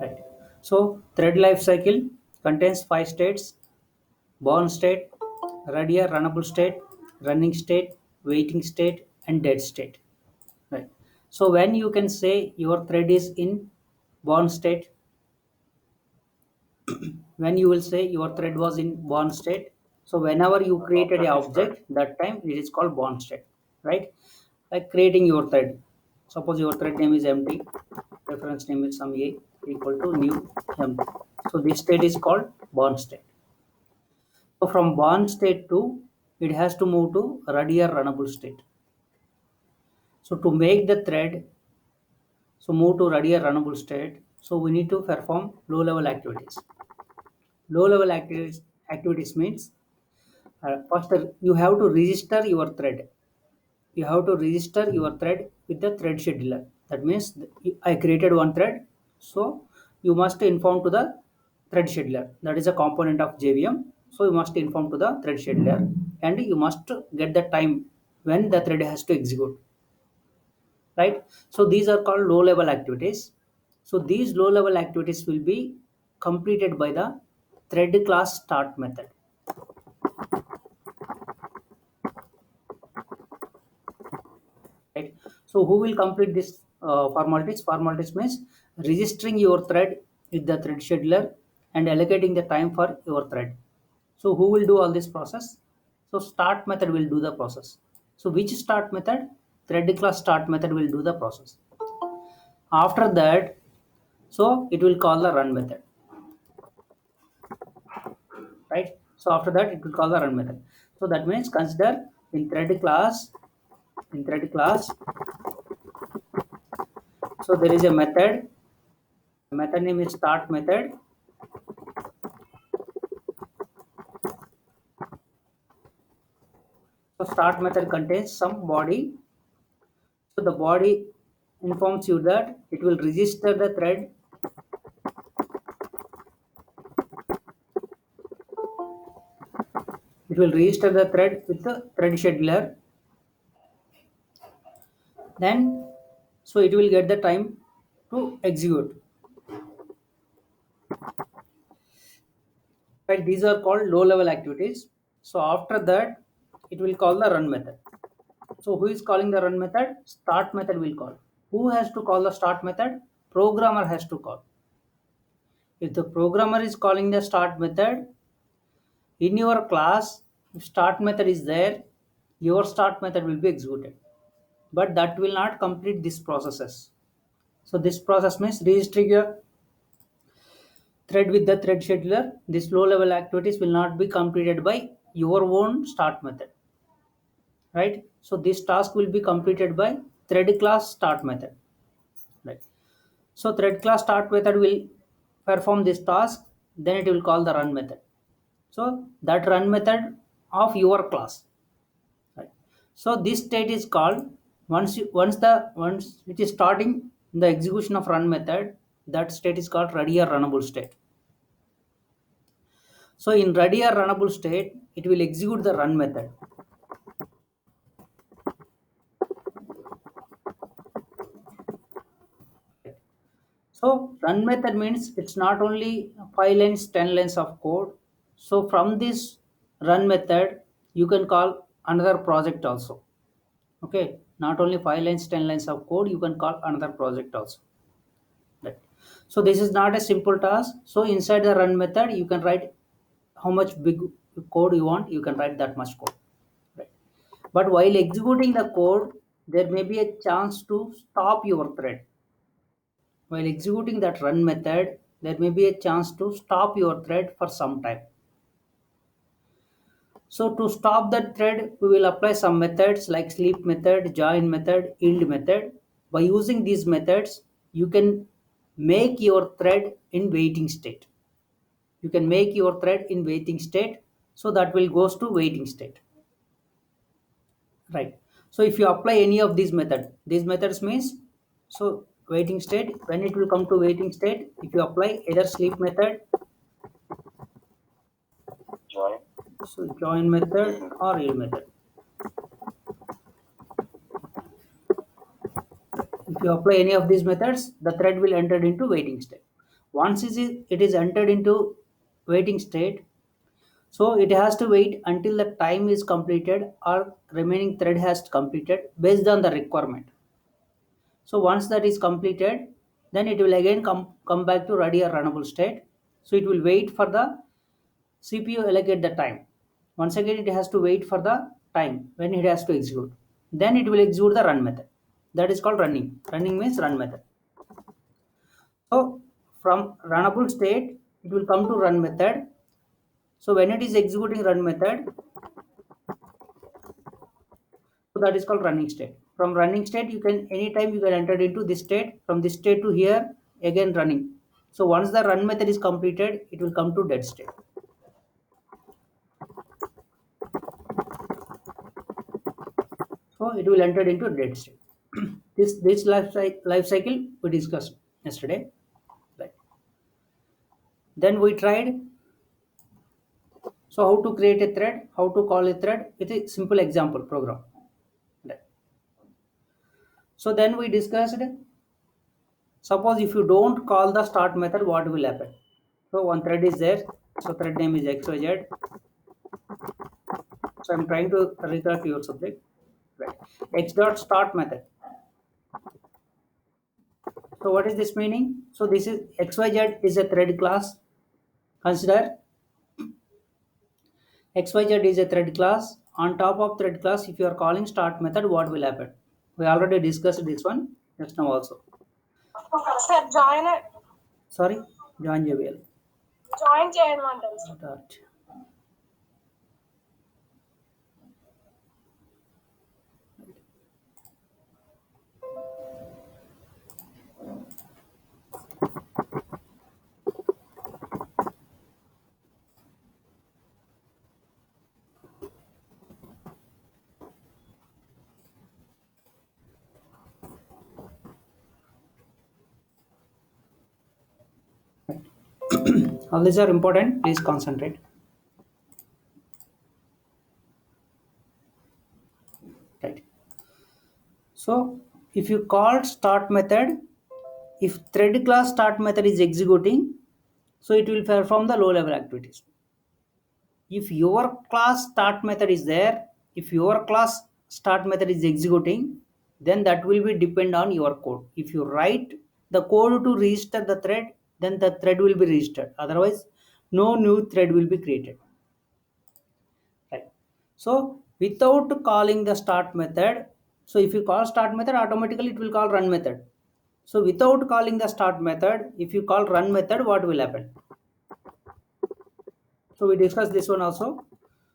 Right. So thread life cycle contains five states: born state, ready or runnable state, running state, waiting state, and dead state. Right. So when you can say your thread is in born state, when you will say your thread was in born state, so whenever you created a object, that time it is called born state, right? Like creating your thread. Suppose your thread name is empty, reference name is some a equal to new empty. So this state is called born state. So from born state to it has to move to ready or runnable state. So to make the thread, so move to ready or runnable state, so we need to perform low level activities. Low level activities means first you have to register your thread. You have to register your thread with the thread scheduler. That means I created one thread, so you must inform to the thread scheduler. That is a component of JVM. So you must inform to the thread scheduler, and you must get the time when the thread has to execute, right? So these are called low level activities. So these low level activities will be completed by the thread class start method, right? So who will complete this formalities? Formalities means registering your thread with the thread scheduler and allocating the time for your thread. So who will do all this process? So start method will do the process. So which start method? Thread class start method will do the process. After that, so it will call the run method, right? So after that it will call the run method. So that means consider in thread class, so there is a method. The method name is start method. So start method contains some body. So the body informs you that it will register the thread. It will register the thread with the thread scheduler. Then, so it will get the time to execute. Right? These are called low level activities. So after that, it will call the run method. So who is calling the run method? Start method will call. Who has to call the start method? Programmer has to call. If the programmer is calling the start method, in your class, if start method is there, your start method will be executed. But that will not complete this processes. So this process means registering your thread with the thread scheduler. This low level activities will not be completed by your own start method, right? So this task will be completed by thread class start method, right? So thread class start method will perform this task, then it will call the run method. So that run method of your class, right? So this state is called once it is starting the execution of run method, that state is called ready or runnable state. So in ready or runnable state, it will execute the run method. So run method means it's not only 5 lines, 10 lines of code. So from this run method, you can call another project also. Okay, not only 5 lines, 10 lines of code, you can call another project also. Right. So this is not a simple task. So inside the run method, you can write how much big code you want. You can write that much code. Right. But while executing the code, there may be a chance to stop your thread. While executing that run method, there may be a chance to stop your thread for some time. So to stop that thread, we will apply some methods like sleep method, join method, yield method. By using these methods, you can make your thread in waiting state. You can make your thread in waiting state, so that will goes to waiting state. Right. So if you apply any of these methods means, so waiting state, when it will come to waiting state, if you apply either sleep method, so join method or yield method. If you apply any of these methods, the thread will enter into waiting state. Once it is entered into waiting state, so it has to wait until the time is completed or remaining thread has completed based on the requirement. So once that is completed, then it will again come back to ready or runnable state. So it will wait for the CPU allocate the time. Once again, it has to wait for the time when it has to execute. Then it will execute the run method. That is called running. Running means run method. So from runnable state, it will come to run method. So when it is executing run method, so that is called running state. From running state, you can anytime you can enter into this state. From this state to here, again running. So once the run method is completed, it will come to dead state. So it will enter into dead state. This life cycle we discussed yesterday. Right. Then we tried. So how to create a thread, how to call a thread with a simple example program. Right. So then we discussed. Suppose if you don't call the start method, what will happen? So one thread is there. So thread name is XYZ. So I'm trying to recollect your subject. Right. X dot start method. So what is this meaning? So this is XYZ is a thread class. Consider XYZ is a thread class. On top of thread class, if you are calling start method, what will happen? We already discussed this one just now also. Sir, join it. Sorry, join JBL. Join చేయమంటారు. Start. All these are important. Please concentrate. Right. So if you call start method, if thread class start method is executing, so it will perform the low level activities. If your class start method is there, if your class start method is executing, then that will be depend on your code. If you write the code to register the thread, then the thread will be registered. Otherwise, no new thread will be created. Right. So without calling the start method, so if you call start method, automatically it will call run method. So without calling the start method, if you call run method, what will happen? So we discussed this one also.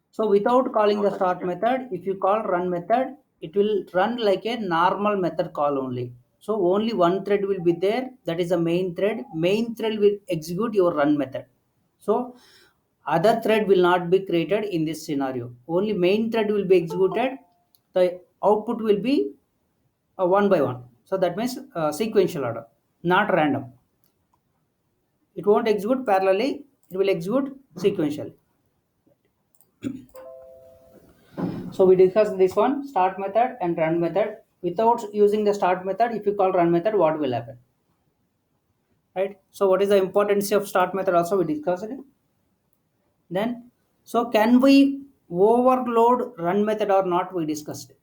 So without calling the start method, if you call run method, it will run like a normal method call only. So only one thread will be there. That is the main thread. Main thread will execute your run method. So other thread will not be created in this scenario. Only main thread will be executed. The output will be one by one. So that means sequential order, not random. It won't execute parallelly. It will execute sequentially. So we discussed this one, start method and run method. Without using the start method, if you call run method, what will happen? Right. So what is the importance of start method? Also we discussed it. Then, so can we overload run method or not? We discussed it.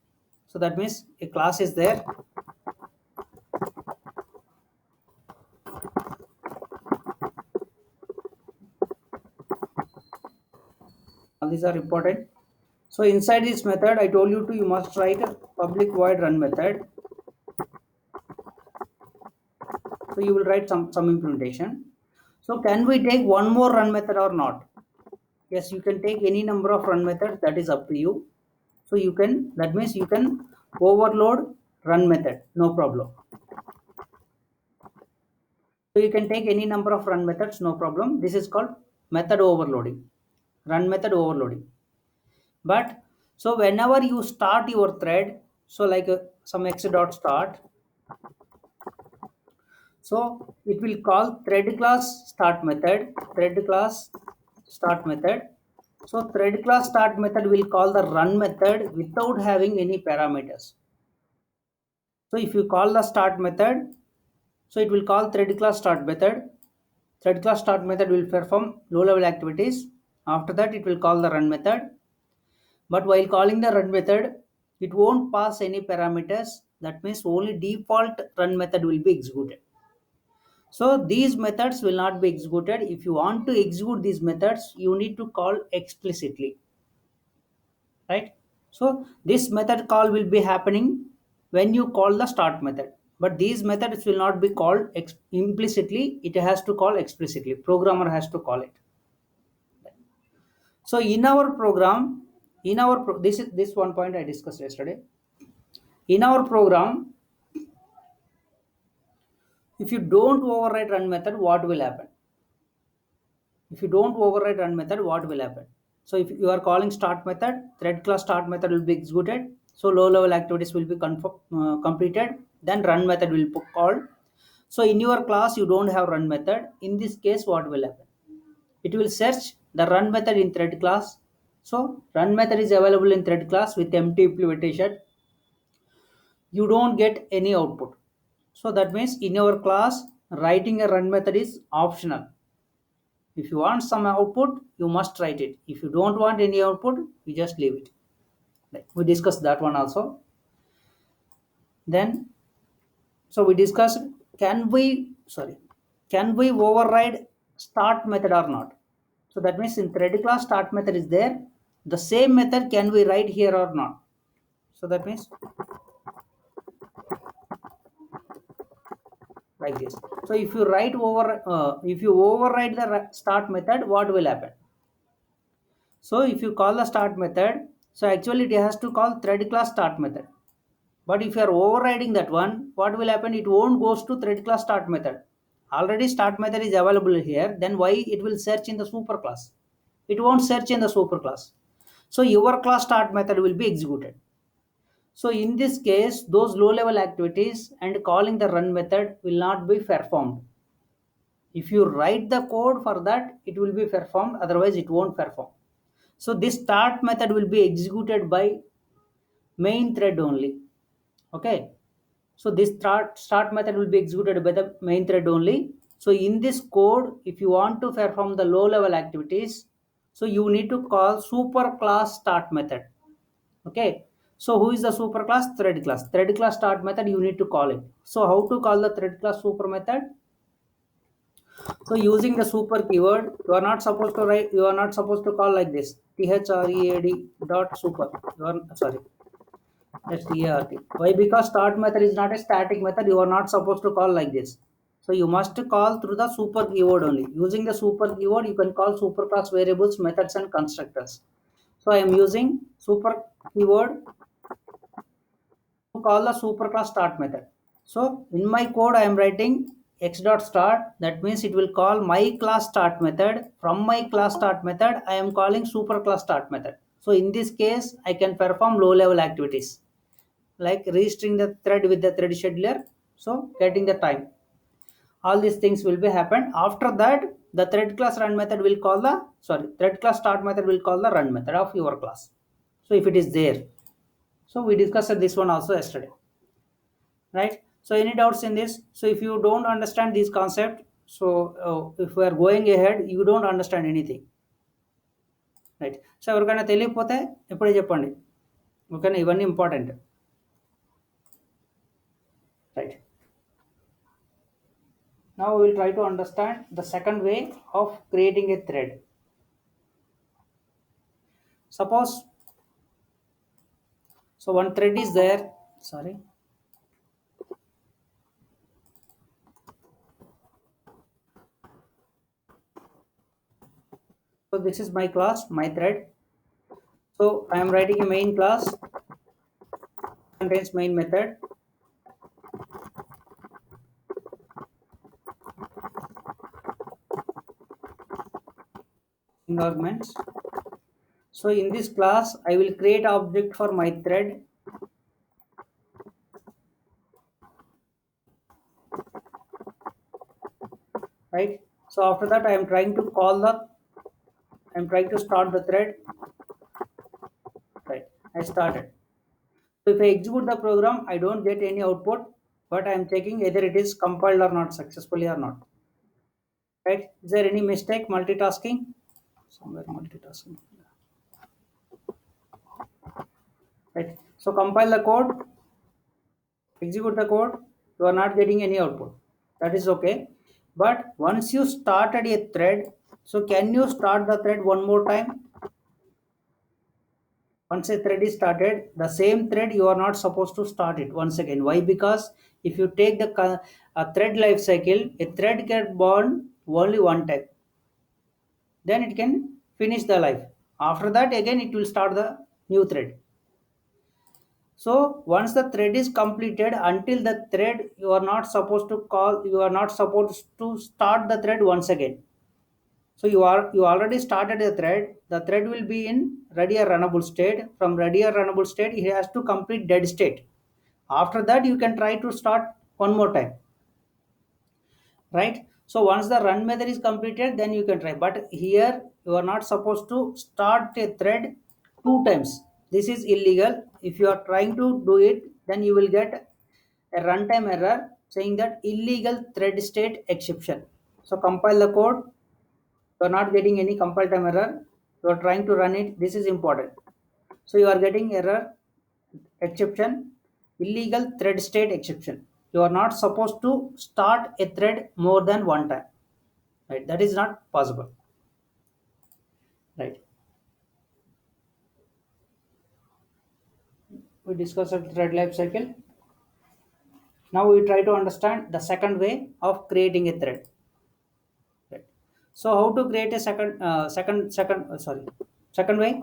So that means a class is there. All these are important. So inside this method, I told you to you must write a public void run method. So you will write some implementation. So can we take one more run method or not? Yes, you can take any number of run methods, that is up to you. So you can, that means you can overload run method, no problem. So you can take any number of run methods, no problem. This is called method overloading, run method overloading. But so whenever you start your thread, so like some x dot start, so it will call thread class start method, thread class start method. So thread class start method will call the run method without having any parameters. So if you call the start method, so it will call thread class start method. thread class start method will perform low level activities. After that, it will call the run method. But while calling the run method, it won't pass any parameters. That means only default run method will be executed. So these methods will not be executed. If you want to execute these methods, you need to call explicitly, right? So this method call will be happening when you call the start method. But these methods will not be called implicitly. It has to call explicitly. Programmer has to call it. So in our program, this is this one point I discussed yesterday. In our program, if you don't override run method, what will happen? If you don't override run method, what will happen? So if you are calling start method, thread class start method will be executed. So low level activities will be completed. Then run method will be called. So in your class, you don't have run method. In this case, what will happen? It will search the run method in thread class. So run method is available in thread class with empty implementation. You don't get any output. So that means in your class, writing a run method is optional. If you want some output, you must write it. If you don't want any output, you just leave it. Like we discussed that one also. Then, so we discussed, can we override start method or not? So that means in thread class start method is there. The same method can we write here or not? So that means like this. So if you if you override the start method, what will happen? So if you call the start method, so actually it has to call thread class start method. But if you are overriding that one, what will happen? It won't goes to thread class start method. Already start method is available here. Then why it will search in the super class? It won't search in the super class. So your class start method will be executed. So in this case, those low level activities and calling the run method will not be performed. If you write the code for that, it will be performed. Otherwise, it won't perform. So this start method will be executed by main thread only. Okay. So this start method will be executed by the main thread only. So in this code, if you want to perform the low level activities, so you need to call super class start method. Okay. So who is the super class? Thread class. Thread class start method, you need to call it. So how to call the thread class super method? So using the super keyword, you are not supposed to write, you are not supposed to call like this. Thread dot super. You are sorry. Start. Why? Because start method is not a static method. You are not supposed to call like this. So you must call through the super keyword only. Using the super keyword, you can call superclass variables, methods, and constructors. So I am using super keyword to call the superclass start method. So in my code, I am writing x dot start. That means it will call my class start method. From my class start method, I am calling superclass start method. So in this case, I can perform low level activities like registering the thread with the thread scheduler, so getting the time. All these things will be happened. After that, the thread class run method will call the thread class start method will call the run method of your class. So if it is there, so we discussed this one also yesterday, right? So any doubts in this? So if you don't understand this concept, so if we are going ahead, you don't understand anything, right? So ఎవరికైనా తెలియకపోతే ఇప్పుడే చెప్పండి, ఓకేనా? ఇవన్నీ important, right? Now we will try to understand the second way of creating a thread. Suppose, so one thread is there, sorry. So this is my class, my thread. So I am writing a main class, contains main method. Arguments. So in this class, I will create object for my thread. Right. So after that, I am trying to start the thread. Right. I started. So if I execute the program, I don't get any output, but I am checking either it is compiled or not successfully or not. right? Is there any mistake multitasking? Somewhere multitasking, right? So compile the code, execute the code, you are not getting any output. That is okay. But once you started a thread, so can you start the thread one more time? Once a thread is started, the same thread you are not supposed to start it once again. Why? Because if you take the thread life cycle, a thread get born only one time. Then it can finish the life. After that, again it will start the new thread. So once the thread is completed, until the thread you are not supposed to call, you are not supposed to start the thread once again. So you already started the thread. The thread will be in ready or runnable state. From ready or runnable state, it has to complete dead state. After that, you can try to start one more time, right? So once the run method is completed, then you can try. But here you are not supposed to start a thread two times. This is illegal. If you are trying to do it, then you will get a runtime error saying that illegal thread state exception. So compile the code. You are not getting any compile time error. You are trying to run it. This is important. So you are getting error exception, illegal thread state exception. You are not supposed to start a thread more than one time. Right? That is not possible. Right? We discussed the thread life cycle. Now we try to understand the second way of creating a thread. Right? So how to create a second way?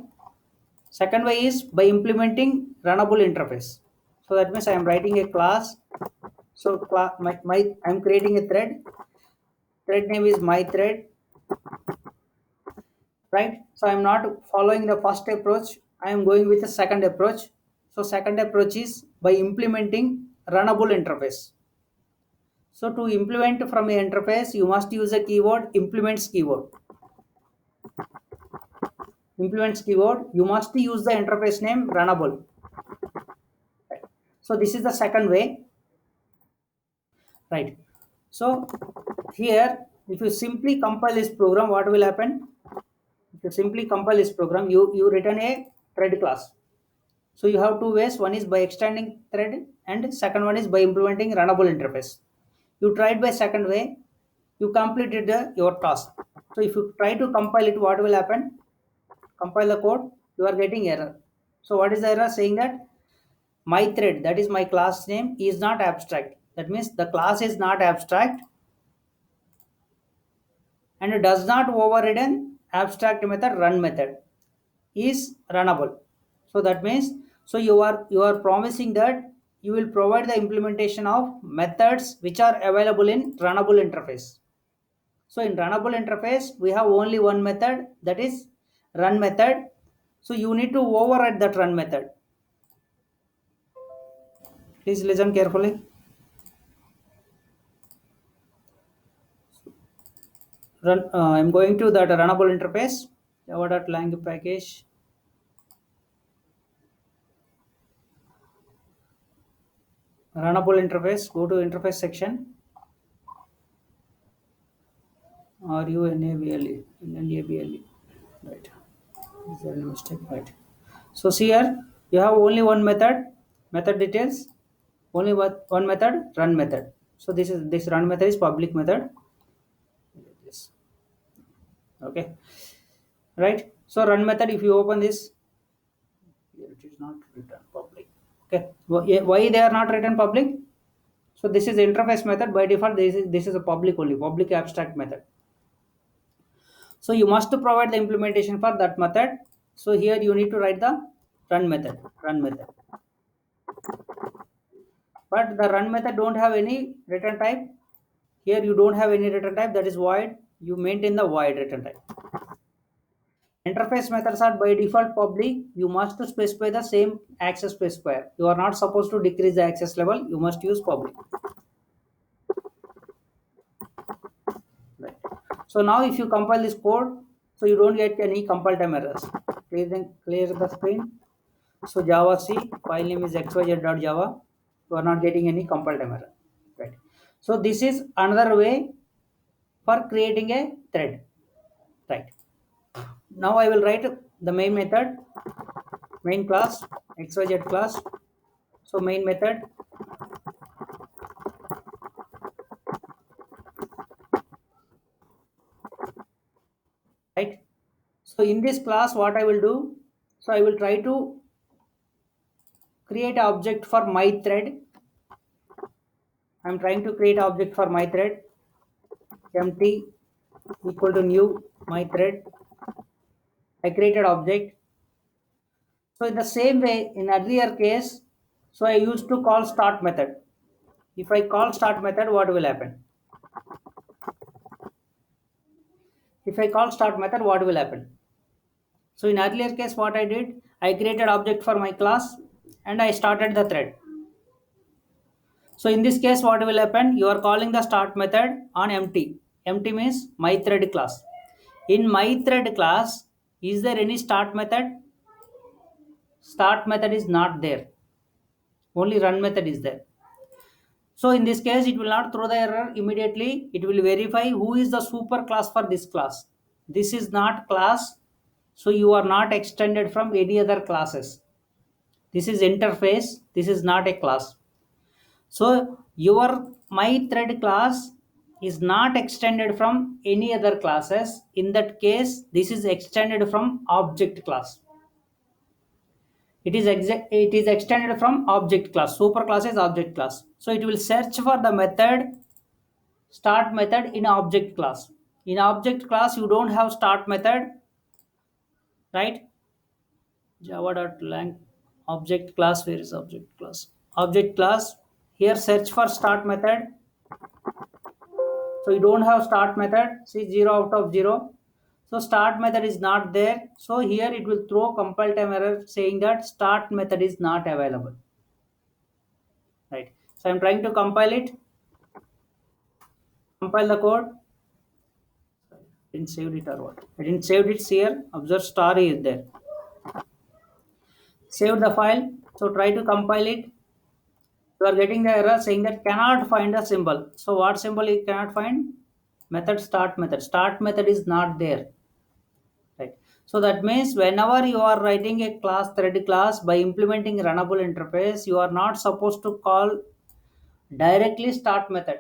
Second way is by implementing runnable interface. So that means I am writing a class. So I'm creating a thread. Thread name is my thread, right? So I'm not following the first approach. I am going with the second approach. So second approach is by implementing runnable interface. So to implement from a interface, you must use a keyword implements keyword. Implements keyword. You must use the interface name runnable. So this is the second way, right? So here, if you simply compile this program, what will happen? If you simply compile this program, you return a thread class. So you have two ways. One is by extending thread, and second one is by implementing runnable interface. You tried by second way, you completed your task. So if you try to compile it, what will happen? Compile the code, you are getting error. So what is the error? Saying that my thread, that is my class name, is not abstract. That means the class is not abstract and it does not override an abstract method run method is runnable. So that means, so you are promising that you will provide the implementation of methods which are available in runnable interface. So in runnable interface we have only one method, that is run method. So you need to override that run method. Please listen carefully. I'm going to that runnable interface, java.lang package. Runnable interface, go to interface section. RUNABLE, NABLE, right? Is there any mistake? Right. So see here, you have only one method details, only one method, run method. So this run method is public method. This, okay, right? So run method, if you open this, here it is not written public. Okay, why they are not written public? So this is interface method by default. This is a public only, public abstract method. So you must provide the implementation for that method. So here you need to write the run method. But the run method don't have any return type. Here you don't have any return type, that is void. You maintain the void return type. Interface methods are by default public. You must specify the same access specifier. You are not supposed to decrease the access level. You must use public. Right. So now if you compile this code, so you don't get any compile time errors. Clear the screen. So Java C file name is xyz.java. You are not getting any compile time error. Right. So this is another way for creating a thread, right? Now I will write the main method, main class, xyz class. So main method, right? So in this class, what I will do, so I will try to create an object for my thread. I'm trying to create an object for my thread, empty equal to new my thread. I created object. So in the same way, in earlier case, so I used to call start method. If I call start method, what will happen? If I call start method, what will happen? So in earlier case, what I did, I created object for my class and I started the thread. So in this case, what will happen? You are calling the start method on empty. Empty means my thread class. In my thread class, is there any start method? Start method is not there. Only run method is there. So in this case, it will not throw the error immediately. It will verify who is the super class for this class. This is not class. So you are not extended from any other classes. This is interface. This is not a class. So your my thread class is not extended from any other classes. In that case, this is extended from object class. It is extended from object class. Super class is object class. So it will search for the method start method in object class. In object class, you don't have start method, right? Java.lang object class. Where is object class? Object class. Here search for start method. So you don't have start method. See 0 out of 0. So start method is not there. So here it will throw compile time error saying that start method is not available. Right. So I'm trying to compile it. Compile the code. Didn't save it or what? I didn't save it here. Observe star is there. Save the file. So try to compile it. You are getting the error saying that cannot find a symbol. So what symbol you cannot find? Method start method. Start method is not there. Right. So that means whenever you are writing a class thread class by implementing runnable interface, you are not supposed to call directly start method.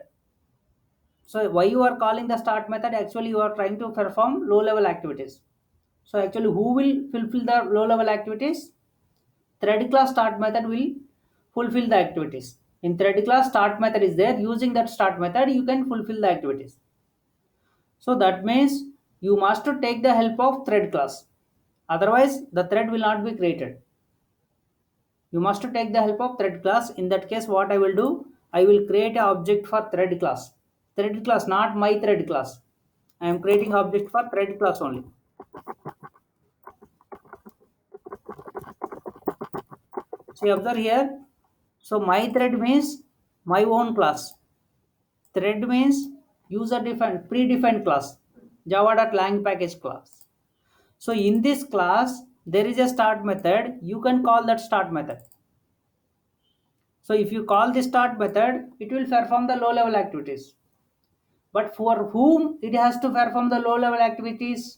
So why you are calling the start method? Actually, you are trying to perform low level activities. So actually, who will fulfill the low level activities? Thread class start method will fulfill the activities. In thread class start method is there. Using that start method, you can fulfill the activities. So that means you must take the help of thread class. Otherwise, the thread will not be created. You must take the help of thread class. In that case, what I will do, I will create an object for thread class. Thread class, not my thread class. I am creating object for thread class only. See, observe here. So my thread means my own class. Thread means user defined, predefined class. Java.lang package class. So in this class, there is a start method. You can call that start method. So if you call the start method, it will perform the low level activities. But for whom it has to perform the low level activities?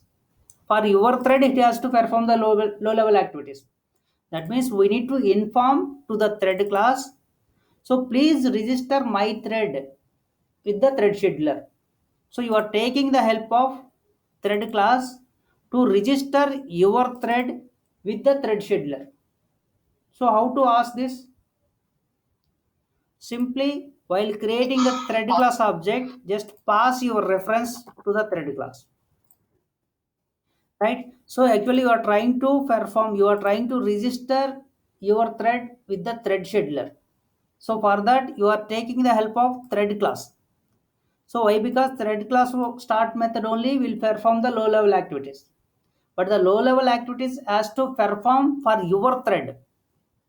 For your thread, it has to perform the low level activities. That means we need to inform to the thread class. So please register my thread with the thread scheduler. So you are taking the help of thread class to register your thread with the thread scheduler. So how to ask this? Simply while creating the thread class object, just pass your reference to the thread class. Right? So actually you are trying to perform, you are trying to register your thread with the thread scheduler. So for that you are taking the help of thread class. So why? Because thread class start method only will perform the low level activities. But the low level activities has to perform for your thread.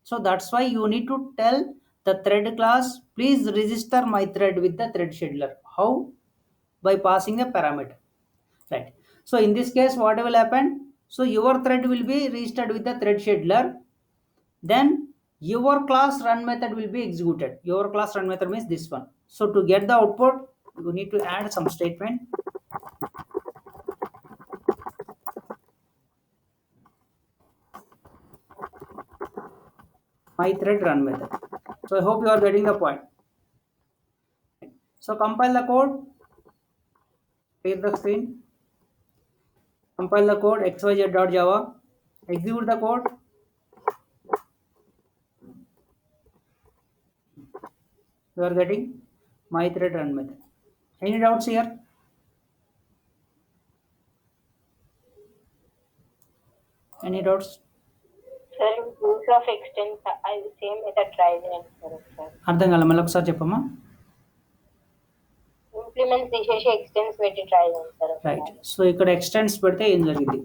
So that's why you need to tell the thread class, please register my thread with the thread scheduler. How? By passing a parameter. Right. So in this case, what will happen? So your thread will be registered with the thread scheduler. Then your class run method will be executed. Your class run method means this one. So to get the output, you need to add some statement. my thread run method. So I hope you are getting the point. So compile the code, clear the screen, compile the code xyz.java, execute the code. You are getting my thread run method. Any doubts here? Any doubts? Sir, use of extents I the same method try చేస్తారు sir. అర్థం కాలే, మళ్ళీ ఒకసారి చెప్పమ్మా. Implement తీసేసి ఎక్స్టెన్స్ పెట్టి try చేస్తారు. Right. So ఇక్కడ ఎక్స్టెండ్స్ పెడితే ఏం జరిగింది?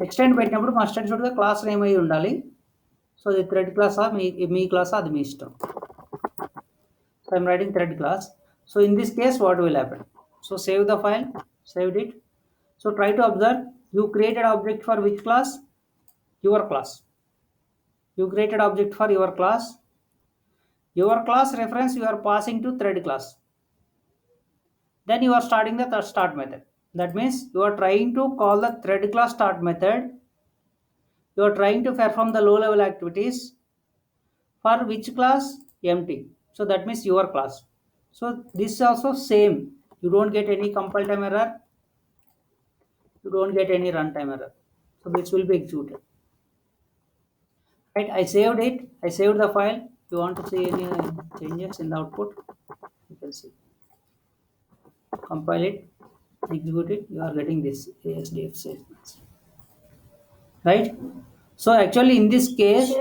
ఎక్స్టెండ్ పెట్టినప్పుడు మస్ట్ అండ్ షుడ్గా క్లాస్ నేమ్ అయి ఉండాలి. సో ఇది థ్రెడ్ క్లాసా మీ క్లాసా అది మీ ఇష్టం. So I'm writing thread class. So in this case what will happen? So save the file, saved it. So try to observe, you created object for which class? Your class. You created object for your class. Your class reference you are passing to thread class. Then you are starting the start method. That means you are trying to call the thread class start method. You are trying to perform the low level activities for which class? Empty. So that means your class. So this is also same. You don't get any compile time error. You don't get any runtime error. So this will be executed. Right, I saved it. I saved the file. If you want to see any changes in the output, you can see. Compile it, execute it. You are getting this ASDF statements. Right. So actually, in this case,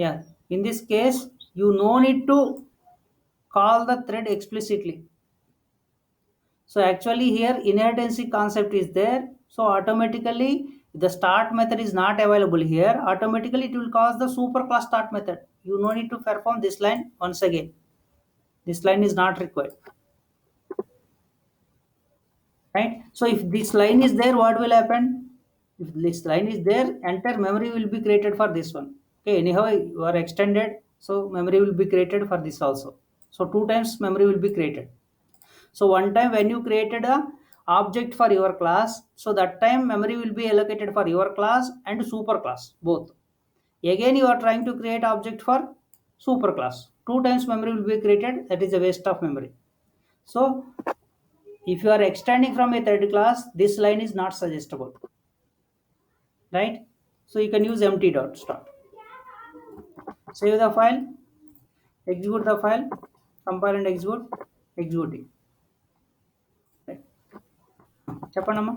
yeah, in this case, you no need to call the thread explicitly. So actually here inherency concept is there. So automatically the start method is not available here. Automatically it will call the superclass start method. You no need to perform this line once again. This line is not required. Right? So if this line is there, what will happen? If this line is there, entire memory will be created for this one. Okay, anyhow you are extended, so memory will be created for this also. So 2 times memory will be created. So one time when you created a object for your class, so that time memory will be allocated for your class and superclass both. Again you are trying to create object for superclass. 2 times memory will be created. That is a waste of memory. So if you are extending from a third class, this line is not suggestible. Right? So you can use empty dot start. Save the file, execute the file, compile and execute, executing. చెప్పండమ్మా.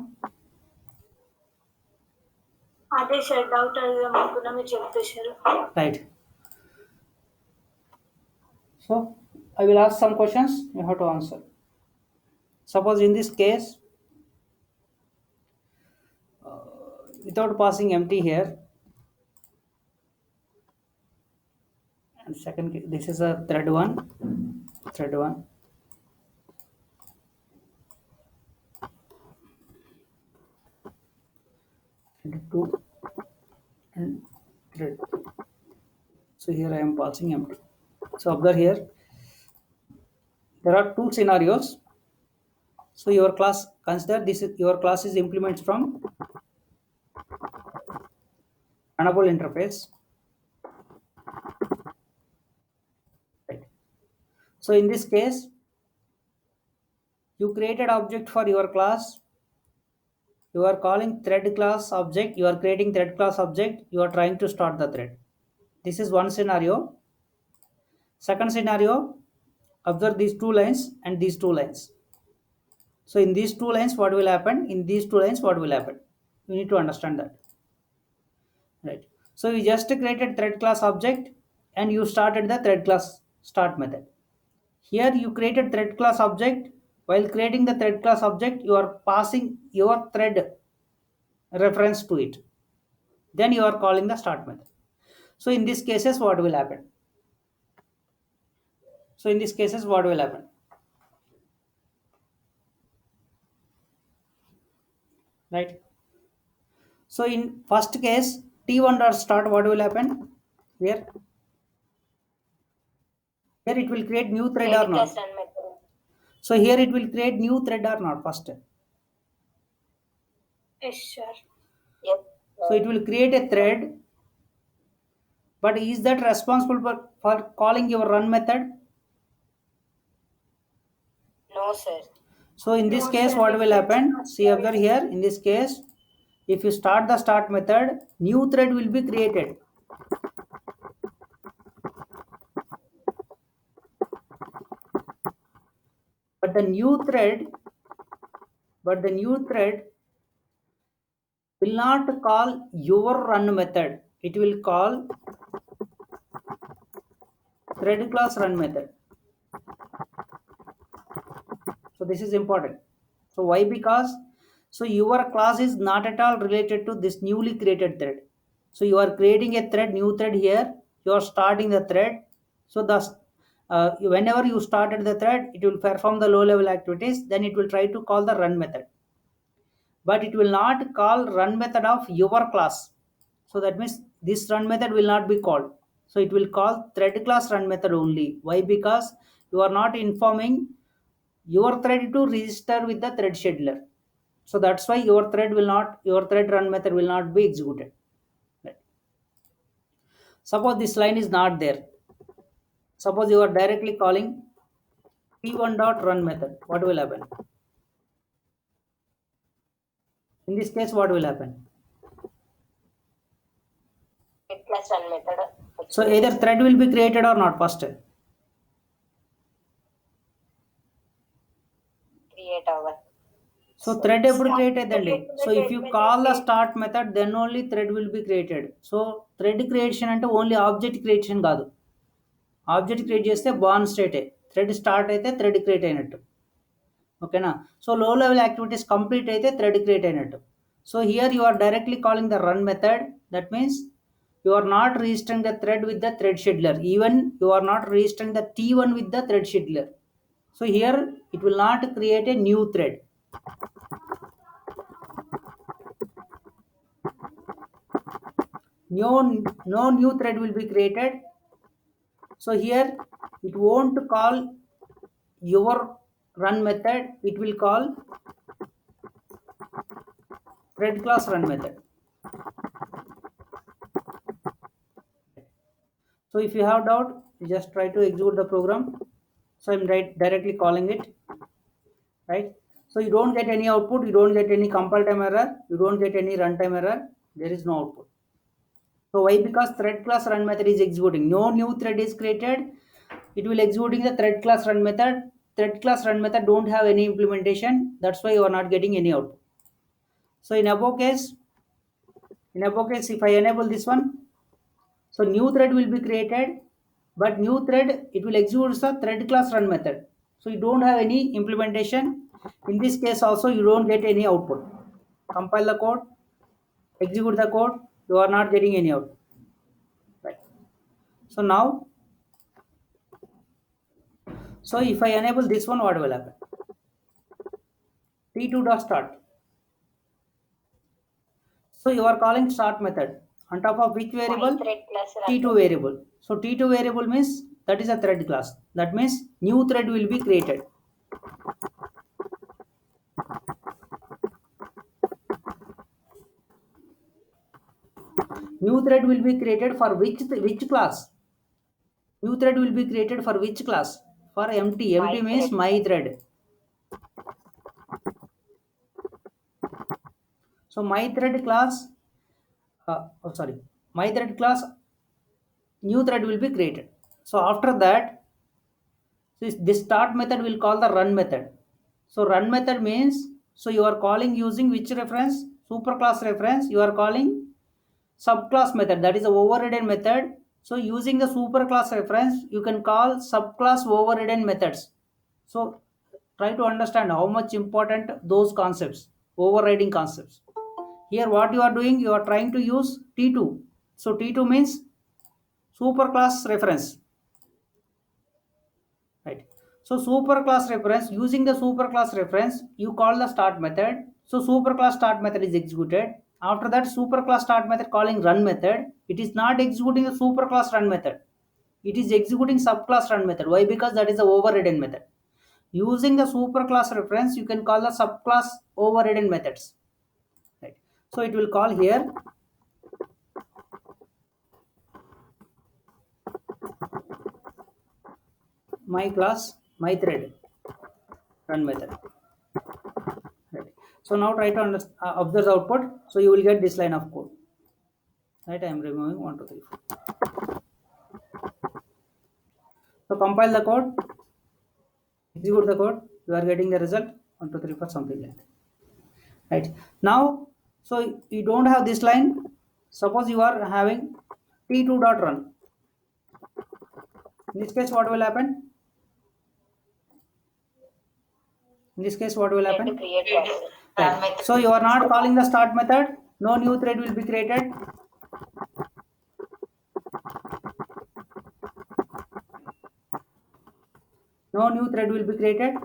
అదే sir doubt అడుగుదాం అనుకున్నా, మీరు చెప్పేశారు. Right. So I will ask some questions, you have to answer. Suppose in this case, without passing empty here, and second case, this is a thread 1, thread 1. Thread 2 and thread. So here I am passing empty. So observe here, there are 2 scenarios. So your class, consider this is your class is implements from runnable interface. Right. So in this case, you created object for your class. You are calling thread class object. You are creating thread class object. You are trying to start the thread. This is one scenario. Second scenario, observe these 2 lines and these 2 lines. So in these 2 lines, what will happen? In these 2 lines, what will happen? You need to understand that. Right. So you just created thread class object and you started the thread class start method. Here you created thread class object. While creating the thread class object, you are passing your thread reference to it. Then you are calling the start method. So in these cases, what will happen? So in these cases, what will happen? Right. So in first case, t1 dot start, what will happen? Here it will create new thread or not? So here it will create new thread or not first? Yes sir. Yes. So it will create a thread, but is that responsible for calling your run method? No, sir. So in this No, case, sir, what it will will happen? just See, observe here. In this case, if you start the start method, new thread will be created. But the new thread, but the new thread will not call your run method. It will call thread class run method. So this is important. So why? Because so your class is not at all related to this newly created thread. So you are creating a thread, new thread here. You are starting the thread. So thus, whenever you started the thread, it will perform the low level activities. Then it will try to call the run method, but it will not call run method of your class. So that means this run method will not be called. So it will call thread class run method only. Why? Because you are not informing your thread to register with the thread scheduler. So that's why your thread run method will not be executed. Right. Suppose this line is not there. Suppose you are directly calling p1 dot run method. What will happen? In this case, what will happen? Thread class run method. So either thread will be created or not first. Create our. So thread ఎప్పుడు start create the అయ్యిందండి. So if thread you method call the create. start method, then only thread will be created. So thread creation అంటే only object creation కాదు. Object create చేస్తే born స్టేటే, thread start అయితే thread create అయినట్టు. ఓకేనా? So low level activities complete అయితే thread create అయినట్టు. So here you are directly calling the run method. That means you are not registering the thread with the thread scheduler. Even you are not registering the T1 with the thread scheduler. So here it will not create a new thread. No new thread will be created. So here it won't call your run method. It will call thread class run method. So if you have doubt, you just try to execute the program. So I'm directly calling it, right? So you don't get any output, you don't get any compile time error, you don't get any runtime error. There is no output. So why? Because thread class run method is executing. No new thread is created. It will executing the thread class run method. Thread class run method don't have any implementation. That's why you are not getting any output. So in above case, if I enable this one, so new thread will be created, but new thread, it will execute the thread class run method. So you don't have any implementation. In this case also, you don't get any output. Compile the code, execute the code, you are not getting any output. Right. So now, so if I enable this one, what will happen? T2 dot start. So you are calling start method on top of which variable? Thread class run. T2 variable. So T2 variable means that is a thread class. That means new thread will be created. New thread will be created for which class? New thread will be created for which class? For empty. Empty means my thread. So my thread class, my thread class, new thread will be created. So after that, this start method will call the run method. So run method means, so you are calling using which reference? Superclass reference. You are calling subclass method, that is a overridden method. So using the superclass reference, you can call subclass overridden methods. So try to understand how much important those concepts, overriding concepts. Here what you are doing, you are trying to use T2. So T2 means superclass reference, right? So superclass reference, using the superclass reference, you call the start method. So superclass start method is executed. After that, superclass start method calling run method. It is not executing the superclass run method. It is executing subclass run method. Why? Because that is the overridden method. Using the superclass reference, you can call the subclass overridden methods. Right. So it will call here my class my thread run method. Right. So now try to observe the output. So you will get this line of code. Right. I am removing 1 2 3 4. So compile the code, execute the code. You are getting the result 1 2 3 4 something like that. Right. Now, so you don't have this line. Suppose you are having t2 dot run. In this case, what will happen? In this case, what will We have to happen? create process. Right. So you are not calling the start method. No new thread will be created. No new thread will be created.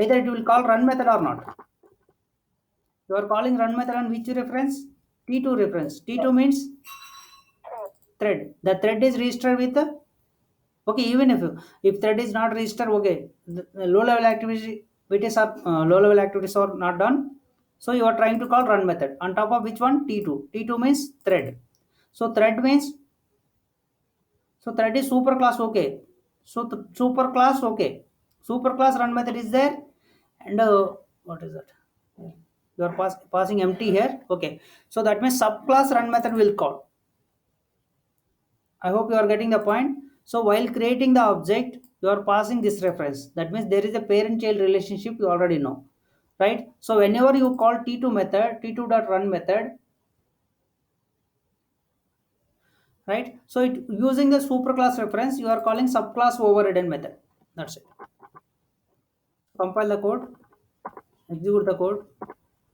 Either it will call run method or not. You are calling run method on which reference? T2 reference. T2 means thread. The thread is registered with the, okay, even if thread is not registered, okay, the low level activities are not done. So you are trying to call run method on top of which one? T2. T2 means thread. So thread means, so thread is super class, okay. So the super class, okay. Super class run method is there, and what is that? You are passing empty here, okay. So that means subclass run method will call. I hope you are getting the point. So while creating the object, you are passing this reference. That means there is a parent-child relationship. You already know, right? So whenever you call T2 method, T2.run method, right? So it using the superclass reference, you are calling subclass overridden method. That's it. Compile the code, execute the code,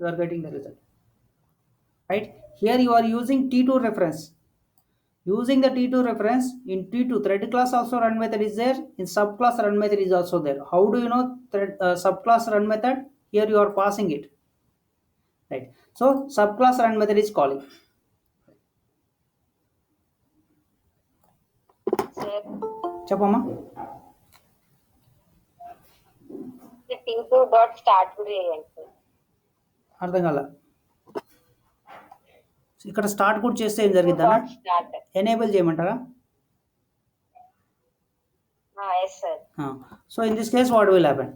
you are getting the result. Right? Here you are using T2 reference. Using the T2 reference in T2 thread class also run method is there. In subclass run method is also there. How do you know thread subclass run method? Here you are passing it. Right. So subclass run method is calling. Chapama. The T2 dot start కూడా చేయండి sir. అర్థం కాల. ఇక్కడ start కూడా చేస్తే ఏం జరిగిద్దా? Enable చేయమంటారా? Yes sir. So in this case what will happen?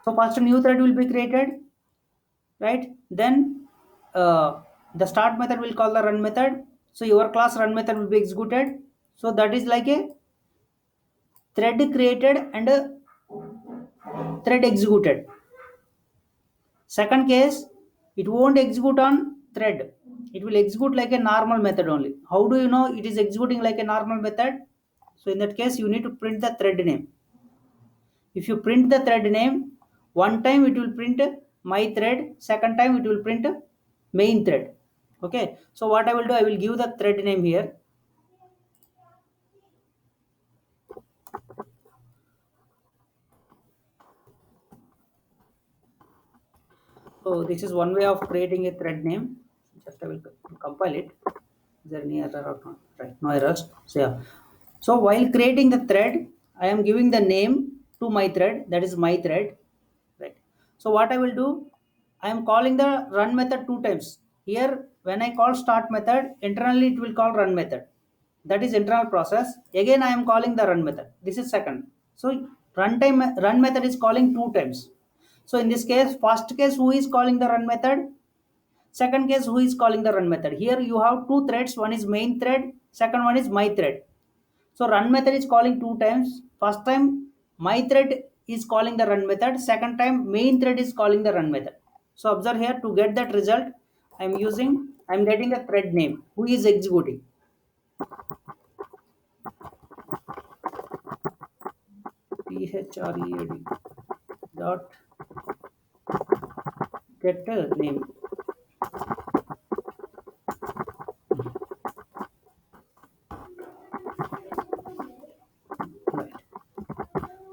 So first a new thread will be created, right? Then the start method will call the run method. So your class run method will be executed. So that is like a thread created and a thread executed. Second case, it won't execute on thread. It will execute like a normal method only. How do you know it is executing like a normal method? So in that case, you need to print the thread name. If you print the thread name, one time it will print my thread, second time it will print main thread. Okay, so what I will do, I will give the thread name here. So this is one way of creating a thread name. Just I will compile it. Is there any error or not? Right, no errors. So yeah, so while creating the thread, I am giving the name to my thread, that is my thread. Right. So what I will do, I am calling the run method 2 times. Here when I call start method, internally it will call run method. That is internal process. Again I am calling the run method. This is second. So run method is calling 2 times. So in this case, first case who is calling the run method, second case who is calling the run method. Here you have 2 threads, one is main thread, second one is my thread. So run method is calling 2 times. First time my thread is calling the run method, second time main thread is calling the run method. So observe here, to get that result, I'm getting the thread name who is executing. thread dot get name. Right.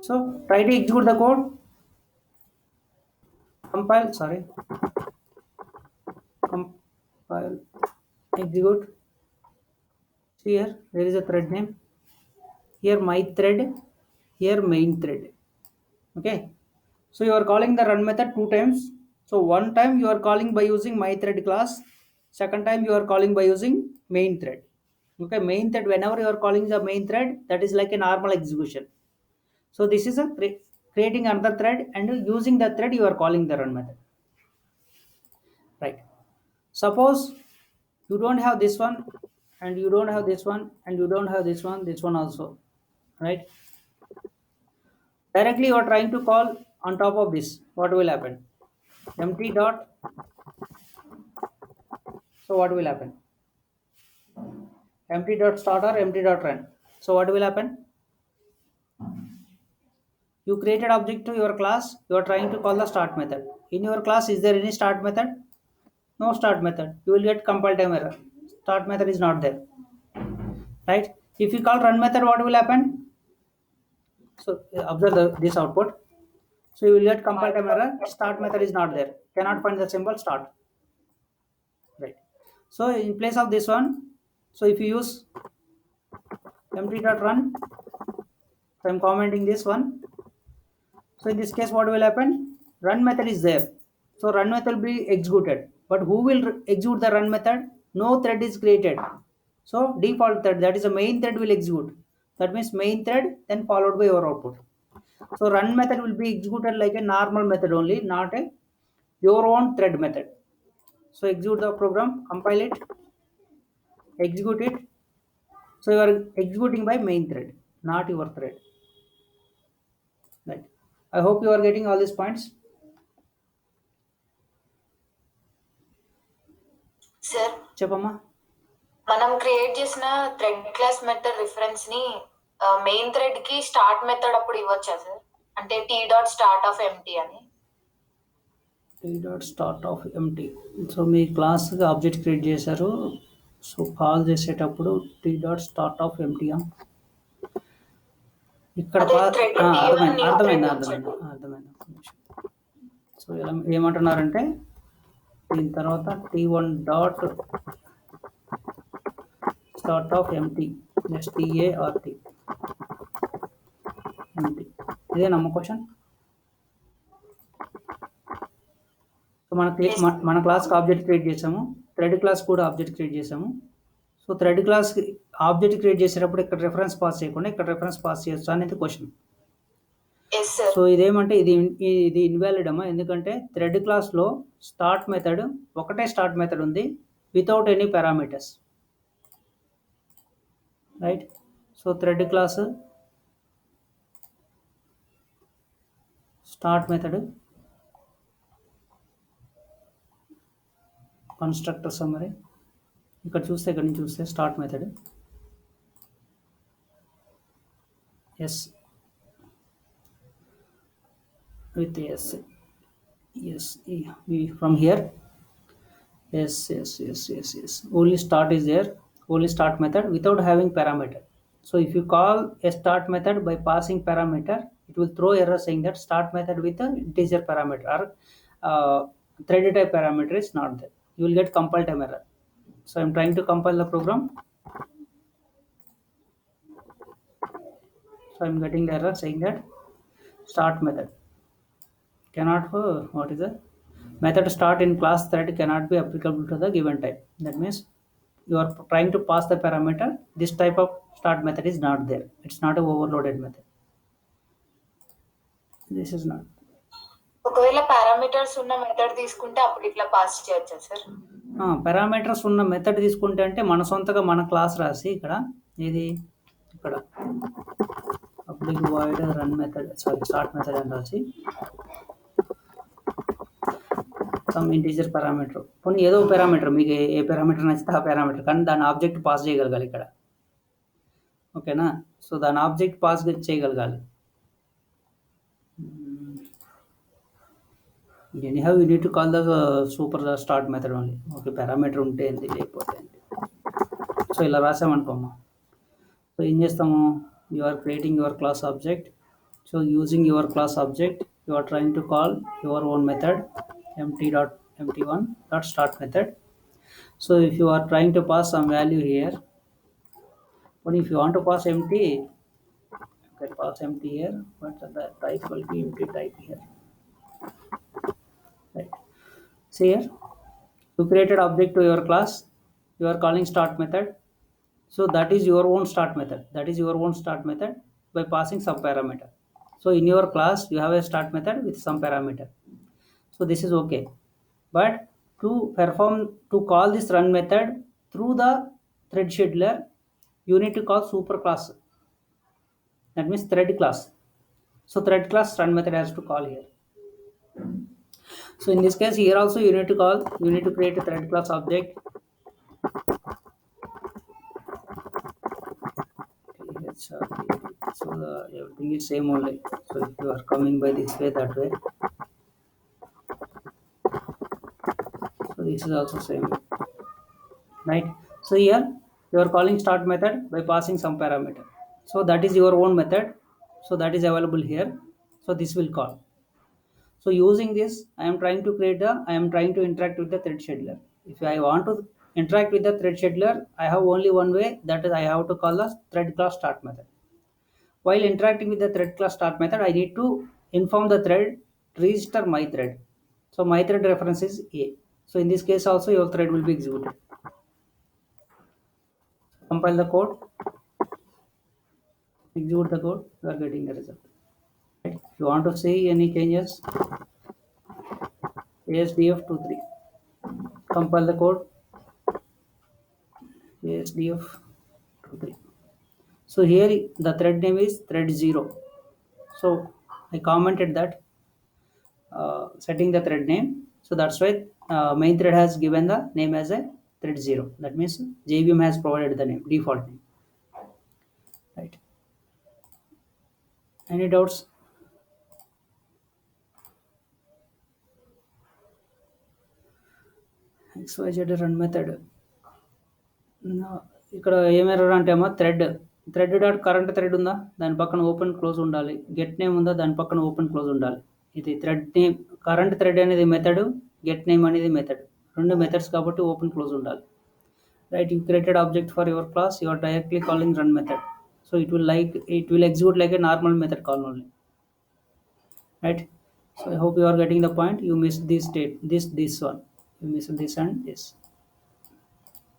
So try to execute the code. Compile, execute. See here, there is a thread name. Here my thread, here main thread. Okay. So you are calling the run method 2 times. So one time you are calling by using my thread class. Second time you are calling by using main thread. Okay, main thread, whenever you are calling the main thread, that is like a normal execution. So this is a creating another thread, and using the thread you are calling the run method, right? Suppose you don't have this one, and you don't have this one, and you don't have this one also, right? Directly you are trying to call on top of this. What will happen? Empty dot. So what will happen? Empty dot start or empty dot run. So what will happen? You created object to your class. You are trying to call the start method. In your class, is there any start method? No start method. You will get compile time error. Start method is not there, right? If you call run method, what will happen? So observe this output. So you will get compile time error. Start method is not there. Cannot find the symbol start. Right. So in place of this one, so if you use empty dot run, so I'm commenting this one. So in this case, what will happen? Run method is there. So run method will be executed. But who will execute the run method? No thread is created. So default thread, that is the main thread, will execute. That means main thread, then followed by your output. So run method will be executed like a normal method only, not a your own thread method. So execute the program, compile it, execute it. So you are executing by main thread, not your thread. Right. I hope you are getting all these points. Sir చెప్పమ్మా. మనం create చేసిన thread class method reference ని main thread కి start method అప్పుడు ఇవ్వచ్చా sir? అంటే T dot start of MT అని. T dot start of MT. So మీ క్లాస్గా ఆబ్జెక్ట్ క్రియేట్ చేశారు. సో కాల్ చేసేటప్పుడు టీ డాట్ స్టార్ట్ ఆఫ్ ఎంటీయా ఇక్కడ అర్థమైంది. సో ఇలా ఏమంటున్నారంటే దీని తర్వాత T1 dot start of MT START MT. ఇదేనమ్మ క్వశ్చన్. సో మన క్లాస్కి ఆబ్జెక్ట్ క్రియేట్ చేసాము, థ్రెడ్ క్లాస్ కూడా ఆబ్జెక్ట్ క్రియేట్ చేసాము. So thread class object create చేసేటప్పుడు ఇక్కడ రెఫరెన్స్ పాస్ చేయకుండా ఇక్కడ రెఫరెన్స్ పాస్ చేయొచ్చు అనేది క్వశ్చన్. సో ఇదేమంటే ఇది ఇన్వాలిడ్ అమ్మా, ఎందుకంటే థ్రెడ్ క్లాస్లో స్టార్ట్ మెథడ్ ఒకటే స్టార్ట్ మెథడ్ ఉంది without any parameters, right? So thread class start method constructor summary ఇక్కడ చూస్తే, ఇక్కడ నుంచి చూస్తే start method yes with yes from here yes only start is there, only start method without having parameter. So if you call a start method by passing parameter, it will throw error saying that start method with a integer parameter or thread type parameter is not there. You will get compile time error. So I'm trying to compile the program. So I'm getting the error saying that start method cannot what is the method start in class thread cannot be applicable to the given type. That means you are trying to pass the parameter, this type of start method is not there, it's not a overloaded method, this is not. ఒకవేళ parameters ఉన్న method తీసుకుంటే అప్పుడు ఇట్లా pass చేయొచ్చా sir? Parameters ఉన్న method తీసుకుంటే అంటే మన సొంతగా మన క్లాస్ రాసి ఇక్కడ ఇది ఇక్కడ public void run method start method అని రాసి సమ్ ఇంటీజర్ పారామీటర్, కొన్ని ఏదో పారామీటర్ మీకు ఏ పారామీటర్ నచ్చితే ఆ పారామీటర్, కానీ దాని ఆబ్జెక్ట్ పాస్ చేయగలగాలి ఇక్కడ, ఓకేనా? సో దాని ఆబ్జెక్ట్ పాస్ చేయగలగాలి. Anyhow you need to call the super start method only. Okay, parameter ఉంటే ఏంటి లేకపోతే ఏంటి. సో ఇలా రాసామనుకోమ్మా. సో ఏం చేస్తాము, you are creating your class object. So using your class object you are trying to call your own method empty1 dot start method. So if you are trying to pass some value here, but if you want to pass empty, you can pass empty here, but the type will be empty type here, right? See here, you created object to your class, you are calling start method. So that is your own start method, by passing some parameter. So in your class, you have a start method with some parameter. So this is okay. But to call this run method through the thread scheduler, you need to call super class. That means thread class. So thread class run method has to call here. So in this case, here also you need to create a thread class object. So everything is same only. So if you are coming by this way, that way, so this is also same, right? So here you are calling start method by passing some parameter. So that is your own method. So that is available here. So this will call. So using this, I am trying to interact with the thread scheduler. If I want to interact with the thread scheduler, I have only one way, that is I have to call the thread class start method. While interacting with the thread class start method, I need to inform the thread register my thread. So my thread reference is A. So in this case also your thread will be executed. Compile the code, execute the code, you are getting the result. Right? If you want to see any changes, ASDF23. Compile the code, ASDF23. So here the thread name is thread 0. So I commented that setting the thread name. So that's why main thread has given the name as a thread 0. That means JVM has provided the name, default name. Right. Any doubts? XYZ run method. ఇక్కడ ఏం error అంటే ఏమో thread dot current thread ఉందా, దాని పక్కన open close ఉండాలి. Get name ఉందా, దాని పక్కన ఓపెన్ క్లోజ్ ఉండాలి. ఇది థ్రెడ్ నేమ్, కరెంట్ థ్రెడ్ అనేది మెథడ్, గెట్ నేమ్ అనేది మెథడ్, రెండు మెథడ్స్ కాబట్టి ఓపెన్ క్లోజ్ ఉండాలి. Right, you created object for your class, you are directly calling run method. So it will execute like a normal method call only. Right. So I hope you are getting the point. You missed this state, this one. You missed this and this.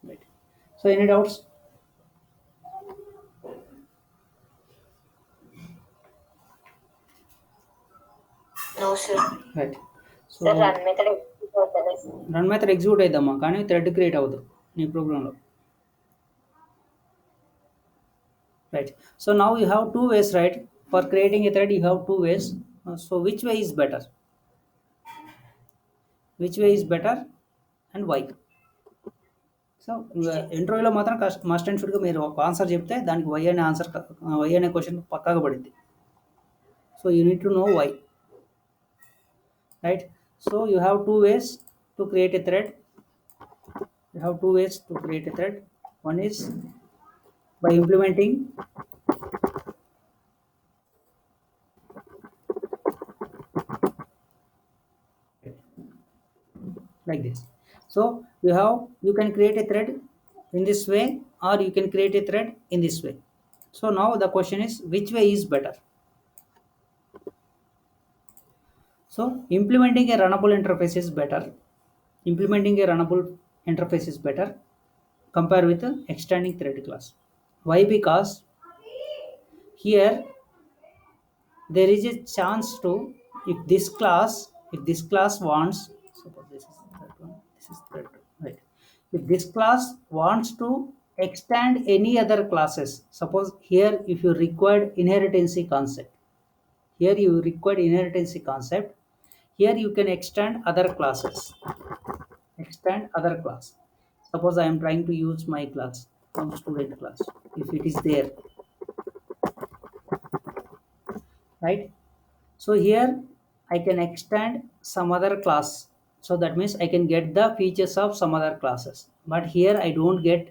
Right. So any doubts? No, sir. Right. So sir run method execute అవుతుంది sir. Run method execute అయిద్దమ్మా, కానీ thread create అవ్వదు నీ ప్రోగ్రాంలో. Right. So now you have two ways, right? For creating a thread, you have two ways. So which way is better? Which way is better and why? So ఇంటర్వ్యూలో మాత్రం must and షుడ్గా మీరు ఒక answer చెప్తే దానికి why అనే question పక్కాగా పడింది. So you need to know why. Right. So you have two ways to create a thread. One is by implementing like this. So you can create a thread in this way, or you can create a thread in this way. So now the question is, which way is better? So implementing a runnable interface is better. Compared with extending thread class. Why? Because here there is a chance to, if this class wants, suppose this is thread 1, this is thread 2, right? If this class wants to extend any other classes, suppose here if you required inheritance concept, here you can extend other classes. Suppose I am trying to use my class from student class, if it is there, right? So here I can extend some other class. So that means I can get the features of some other classes, but here I don't get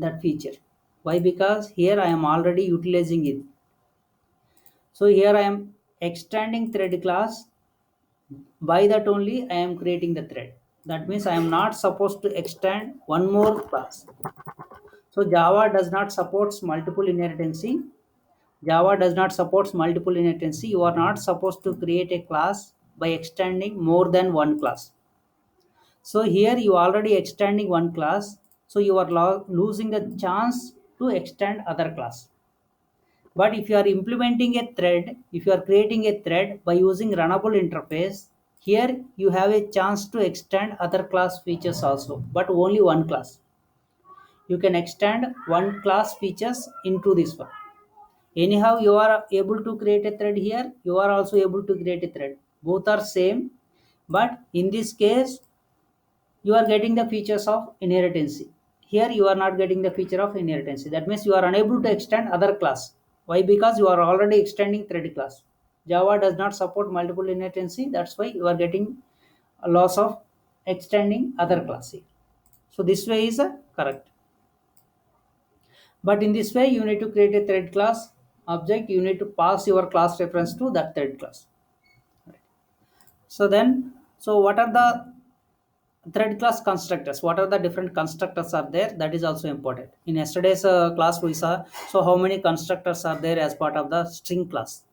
that feature. Why? Because here I am already utilizing it. So here I am extending thread class, by that only I am creating the thread. That means I am not supposed to extend one more class. So Java does not support multiple inheritance. You are not supposed to create a class by extending more than one class. So here you are already extending one class, so you are losing the chance to extend other class. But if you are implementing a thread, if you are creating a thread by using runnable interface, here you have a chance to extend other class features also, but only one class. You can extend one class features into this one. Anyhow, you are able to create a thread here, you are also able to create a thread. Both are same, but in this case, you are getting the features of inheritance. Here you are not getting the feature of inheritance. That means you are unable to extend other class. Why? Because you are already extending thread class. Java does not support multiple inheritance. That's why you are getting a loss of extending other class. So this way is correct. But in this way, you need to create a thread class object. You need to pass your class reference to that thread class. So then, so what are the thread class constructors? What are the different constructors are there? That is also important. In yesterday's class we saw, so how many constructors are there as part of the string class?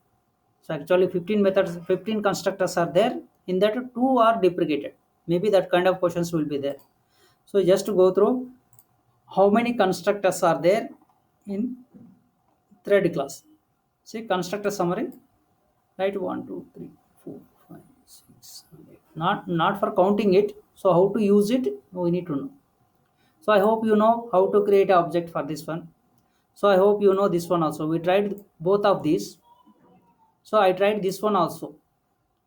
So actually 15 methods, 15 constructors are there. In that, 2 are deprecated. Maybe that kind of questions will be there. So just to go through how many constructors are there in thread class. See constructor summary. Right, 1 2 3 4 5 6 7 8. Not for counting it. So how to use it, we need to know. So I hope you know how to create an object for this one. So I hope you know this one also. We tried both of these. So I tried this one also.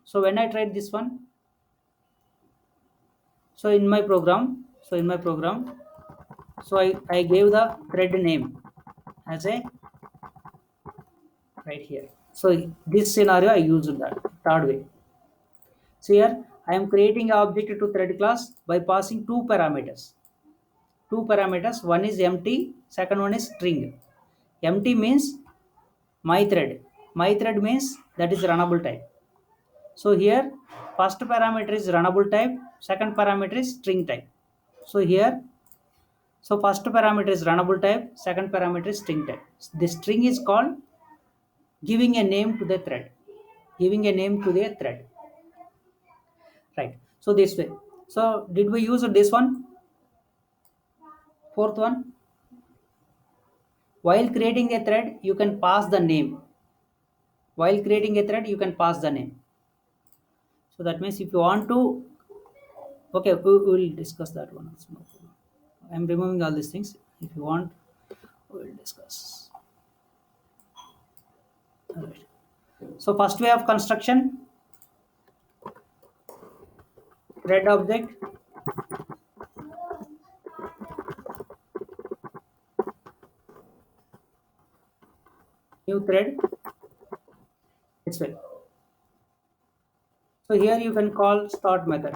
So when I tried this one, so in my program, so I gave the thread name as a right here. So this scenario I used that third way. So here I am creating an object to thread class by passing two parameters. One is empty, second one is string. Empty means my thread means that is runnable type. So here first parameter is runnable type, second parameter is string type. So here, so first parameter is runnable type, second parameter is string type. The string is called giving a name to the thread, right? So this way. So did we use this one? Fourth one, while creating a thread you can pass the name. So that means if you want to, okay, we will discuss that one also. No problem. I'm removing all these things. If you want, we will discuss. All right. So first way of construction, thread object, new thread. This way. So here you can call start method.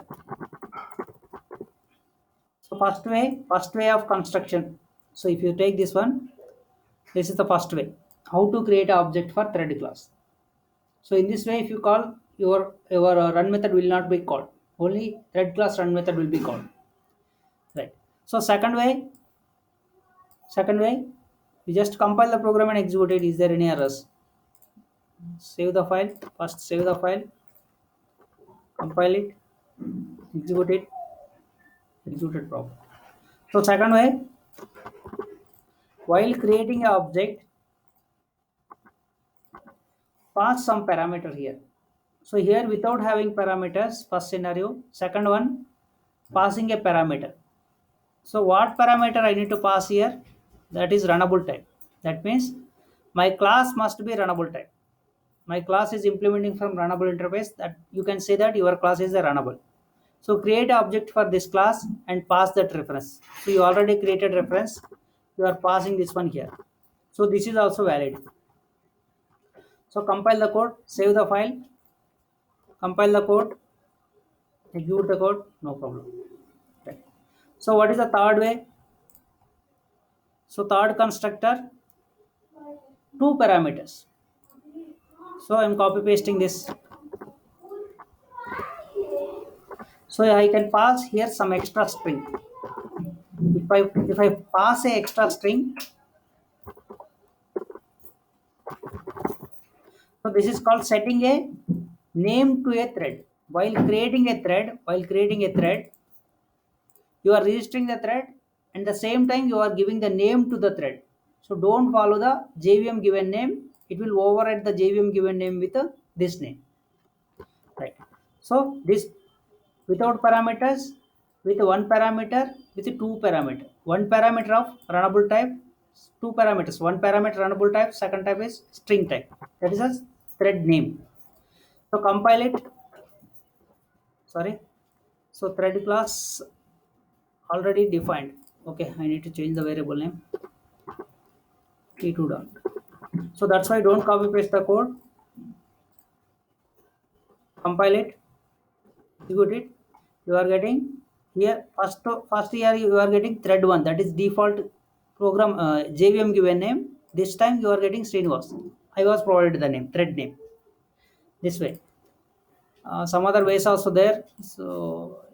So first way of construction. So if you take this one, this is the first way. How to create an object for thread class. So in this way, if you call your run method will not be called. Only thread class run method will be called. Right. So second way, you just compile the program and execute it. Is there any errors? Save the file. First save the file, compile it, execute it, execute it properly. So second way, while creating an object, pass some parameter here. So here without having parameters, first scenario. Second one, passing a parameter. So what parameter I need to pass here? That is runnable type. That means my class must be runnable type. My class is implementing from runnable interface. That you can say that your class is a runnable. So create an object for this class and pass that reference. So you already created reference. You are passing this one here. So this is also valid. So compile the code, save the file, compile the code, execute the code, no problem. Okay. So what is the third way? So third constructor, two parameters. So I am copy pasting this. So I can pass here some extra string. If I pass a extra string, so this is called setting a name to a thread. While creating a thread, you are registering the thread and the same time you are giving the name to the thread. So don't follow the JVM given name. it will override the JVM given name with this name, right? So this without parameters, with one parameter, with two parameter, one parameter of runnable type, two parameters, one parameter runnable type, second type is string type, that is a thread name. So compile it, sorry, so thread class already defined. Okay, I need to change the variable name t2 dot. So that's why don't copy paste the code, compile it, execute it. You are getting here first here you are getting thread 1, that is default program JVM given name. This time you are getting Srinivas. I was provided the name, thread name, this way. Some other ways also there. So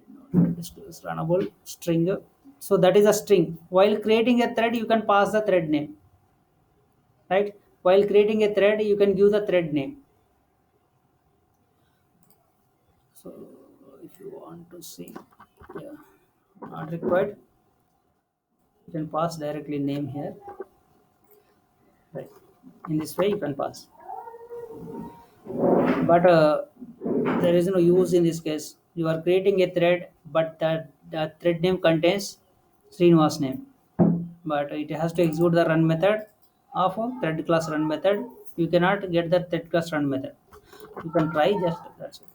is runnable string. So that is a string. While creating a thread, you can pass the thread name, right? While creating a thread, you can give the thread name. So if you want to see, yeah, not required, you can pass directly name here, right? In this way you can pass, but there is no use in this case. You are creating a thread, but the thread name contains Srinivas name, but it has to execute the run method of a thread class run method. You cannot get the thread class run method. You can try, just that's it.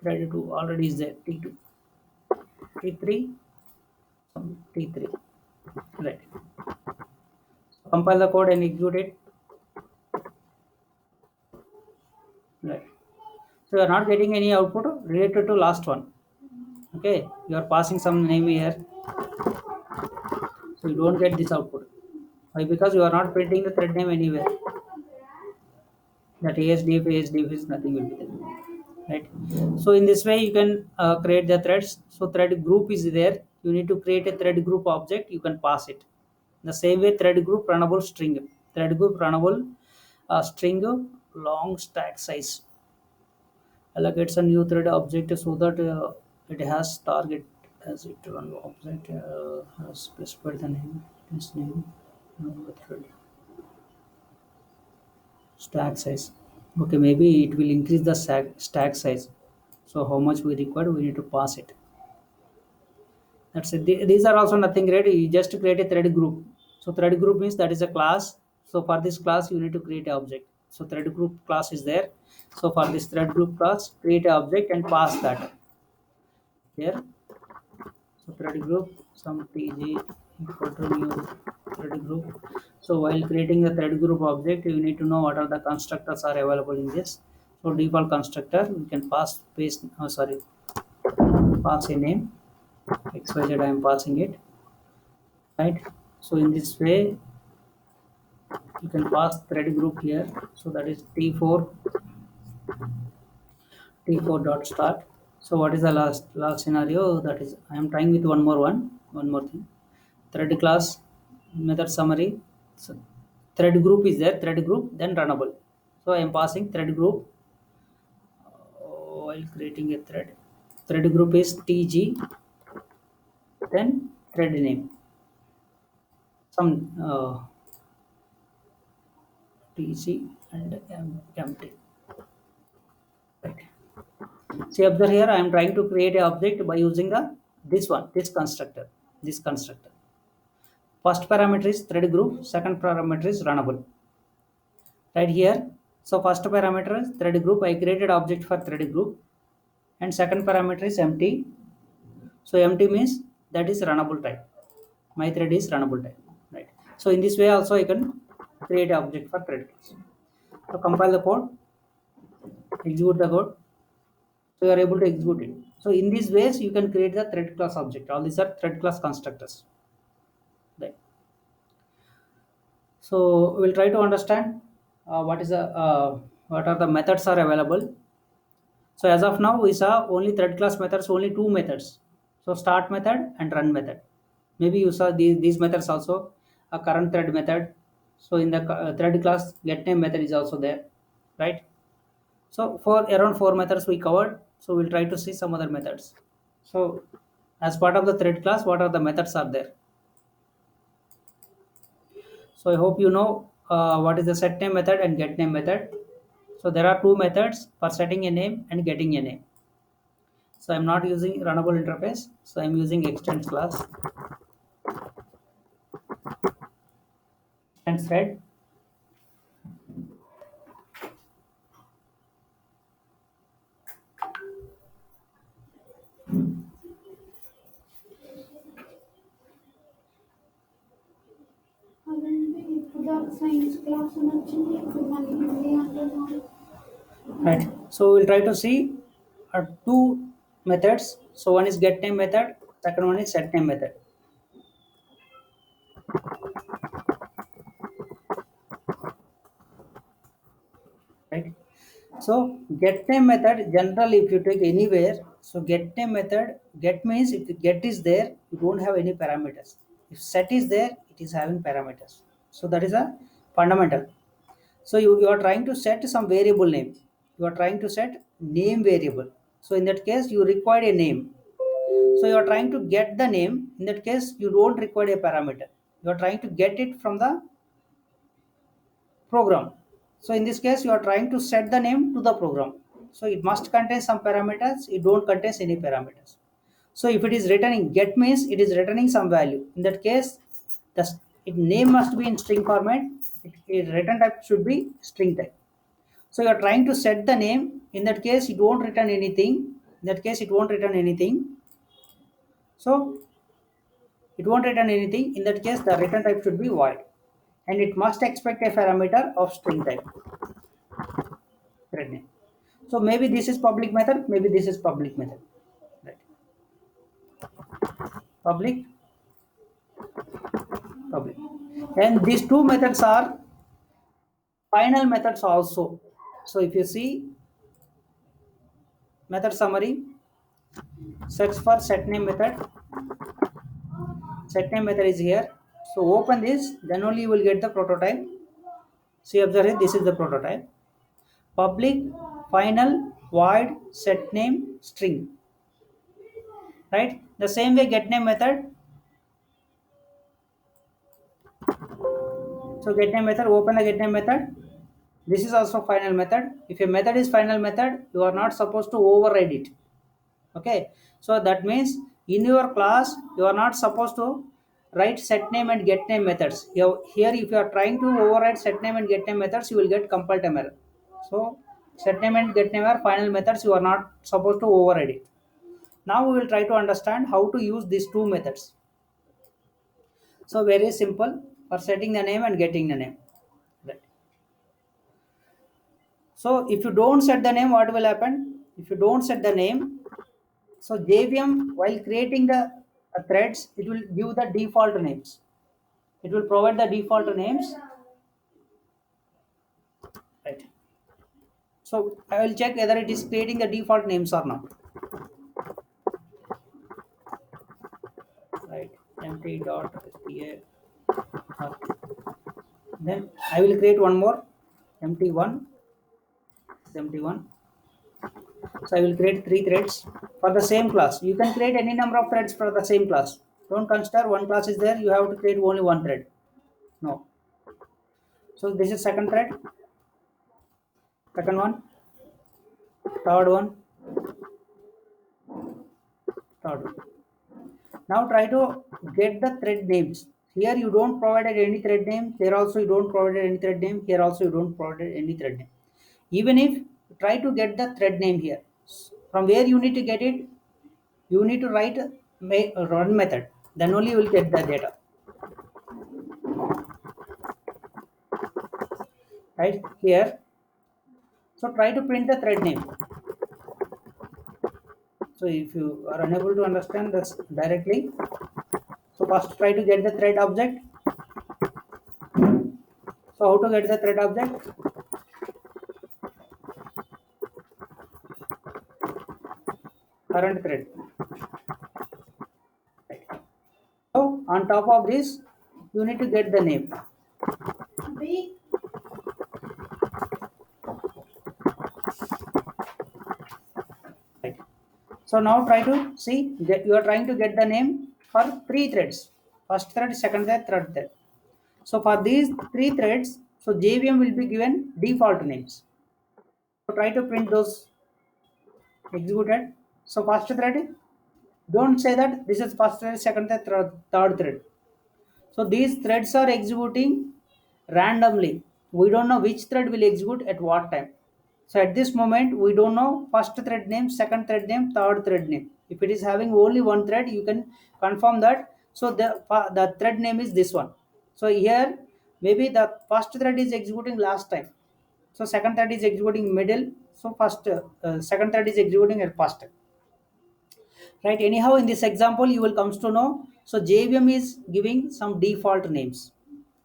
Thread 2 already is there, T2, T3, T3, right? Compile the code and execute it, right? So you are not getting any output related to last one. Okay, you are passing some name here, so you don't get this output. Why? Because you are not printing the thread name anywhere. That ASDF is nothing will be there, right? So in this way you can create the threads. So thread group is there. You need to create a thread group object. You can pass it. The same way thread group runnable string. Thread group runnable string long stack size. Allocates a new thread object so that it has target as it run object has specified the name, this name, thread stack size. Okay, maybe it will increase the stack size. So how much we require, we need to pass it. That's it. These are also nothing great. You just create a thread group. So thread group means that is a class. So for this class you need to create an object. So thread group class is there. So for this thread group class, create an object and pass that here. So thread group some tg equal to new thread group. So while creating the thread group object, you need to know what are the constructors are available in this. So default constructor, we can pass paste. Pass a name xyz. I am passing it, right? So in this way you can pass thread group here. So that is t4 dot start. So what is the last scenario? That is, I am trying with one more thing. Thread class method summary. So thread group is there, thread group, then runnable. So I am passing thread group while creating a thread. Thread group is tg, then thread name, some tg and empty, right? See, observe here, I am trying to create an object by using this constructor, first parameter is thread group, second parameter is runnable, right here. So first parameter is thread group. I created object for thread group, and second parameter is empty. So empty means that is runnable type. My thread is runnable type, right? So in this way also I can create an object for thread class. So compile the code, execute the code. So you are able to execute it. So in these ways you can create the thread class object. All these are thread class constructors, right? So we'll try to understand what are the methods are available. So as of now we saw only thread class methods, only two methods. So start method and run method. Maybe you saw these methods also, a current thread method. So in the thread class get name method is also there, right? So for around four methods we covered. So we'll try to see some other methods. So as part of the thread class, what are the methods are there? So I hope you know what is the set name method and get name method. So there are two methods for setting a name and getting a name. So I'm not using runnable interface. So I'm using extends class. Extends thread. Right. So we'll try to see two methods. So one is get name method. Second one is set name method. Right. So get name method generally if you take anywhere. So get name method, get means if the get is there, you don't have any parameters. If set is there, it is having parameters. So that is a fundamental. So you are trying to set some variable name. You are trying to set name variable. So in that case, you require a name. So you are trying to get the name. In that case, you don't require a parameter. You are trying to get it from the program. So in this case, you are trying to set the name to the program. So it must contain some parameters. It don't contain any parameters. So if it is returning get means it is returning some value. In that case, the name must be in string format. Return type should be string type. So you are trying to set the name. In that case, it won't return anything. In that case, it won't return anything. So it won't return anything. In that case, the return type should be void, and it must expect a parameter of string type. Thread name. So maybe this is public method. Maybe this is public method. Right. Public, public, and these two methods are final methods also. So if you see method summary, search for set name method. Set name method is here. So open this, then only you will get the prototype. See, observe it, this is the prototype. Public, final, void, set name, string. Right? The same way get name method. So get name method, open the get name method. This is also final method. If a method is final method, you are not supposed to override it. Okay. So that means in your class, you are not supposed to write set name and get name methods. Here, if you are trying to override set name and get name methods, you will get compile time error. So set name and get name are final methods. You are not supposed to override it. Now we will try to understand how to use these two methods. So very simple for setting the name and getting the name. Right. So if you don't set the name, what will happen? If you don't set the name, so JVM while creating the threads, it will give the default names. It will provide the default names. Right. So I will check whether it is creating the default names or not. Right. empty.sta. Then I will create one more empty1. Empty1. So I will create 3 threads for the same class. You can create any number of threads for the same class. Don't consider one class is there, you have to create only one thread. No. So this is second thread, second one, third one, third one. Now try to get the thread names. Here you don't provide any thread name. Here also you don't provide any thread name. Here also you don't provide any thread name. Even if try to get the thread name here, from where you need to get it, you need to write a run method. Then only you will get the data. Right here. So try to print the thread name. So if you are unable to understand this directly, so first try to get the thread object. So how to get the thread object? Current thread. Right. So on top of this, you need to get the name. Right. So now try to see that you are trying to get the name for 3 threads. First thread, second thread, third thread. So for these 3 threads, so JVM will be given default names. So try to print those executed. So first thread, don't say that this is first thread, second thread, third thread. So these threads are executing randomly. We don't know which thread will execute at what time. So at this moment, we don't know first thread name, second thread name, third thread name. If it is having only one thread, you can confirm that. So the thread name is this one. So here, maybe the first thread is executing last time. So second thread is executing middle. So second thread is executing at first. Right? Anyhow, in this example, you will comes to know. So JVM is giving some default names.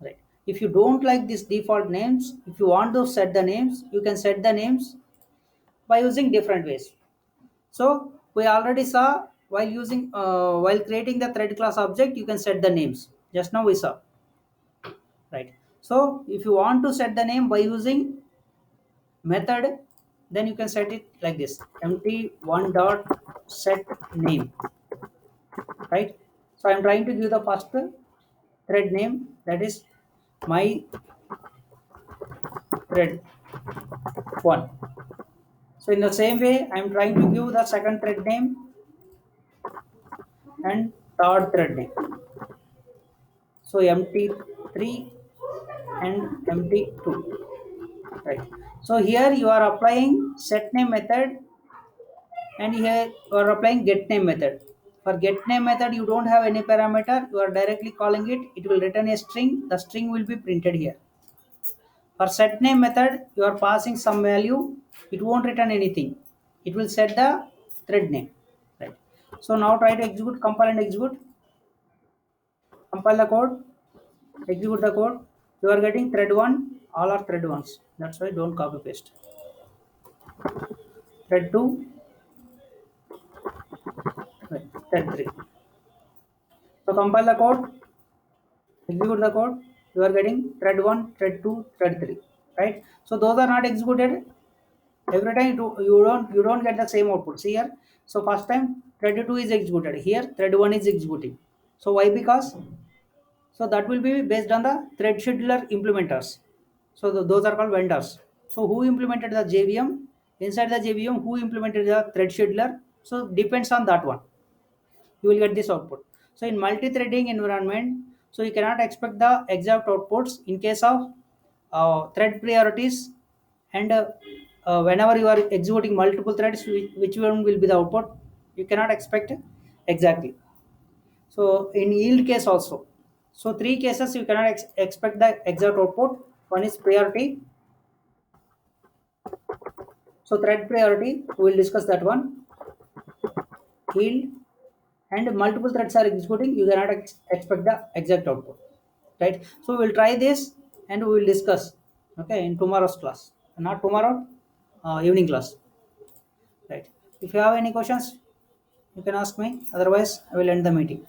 Right? If you don't like these default names, if you want to set the names, you can set the names by using different ways. So we already saw while creating the thread class object, you can set the names. Just now we saw, right? So if you want to set the name by using method, then you can set it like this: empty one dot set name, right? So I'm trying to give the first thread name, that is my thread one. So in the same way, I'm trying to give the second thread name and third thread name. So empty3 and empty2, right? So here you are applying set name method, and here you are applying get name method. For get name method, you don't have any parameter, you are directly calling it, it will return a string, the string will be printed here. For set name method, you are passing some value, it won't return anything, it will set the thread name, right? So now try to execute, compile and execute. Compile the code, execute the code. You are getting thread 1, all are thread 1s, that's why don't copy paste. Thread 2, right, thread 3. So compile the code, execute the code, you are getting thread 1, thread 2, thread 3, right? So those are not executed. Every time you don't get the same output. See here, so first time thread 2 is executed, here thread 1 is executing. So why? Because so that will be based on the thread scheduler implementers. So those are called vendors. So who implemented the JVM? Inside the JVM, who implemented the thread scheduler? So depends on that one, you will get this output. So in multi-threading environment, so you cannot expect the exact outputs in case of thread priorities, and whenever you are executing multiple threads, which one will be the output, you cannot expect exactly. So in yield case also, so 3 cases you cannot expect the exact output. One is priority, so thread priority, we will discuss that one. Yield, and multiple threads are executing, you cannot expect the exact output, right? So we'll try this and we will discuss, okay, in tomorrow's class, not tomorrow, evening class, right? If you have any questions, you can ask me, otherwise I will end the meeting.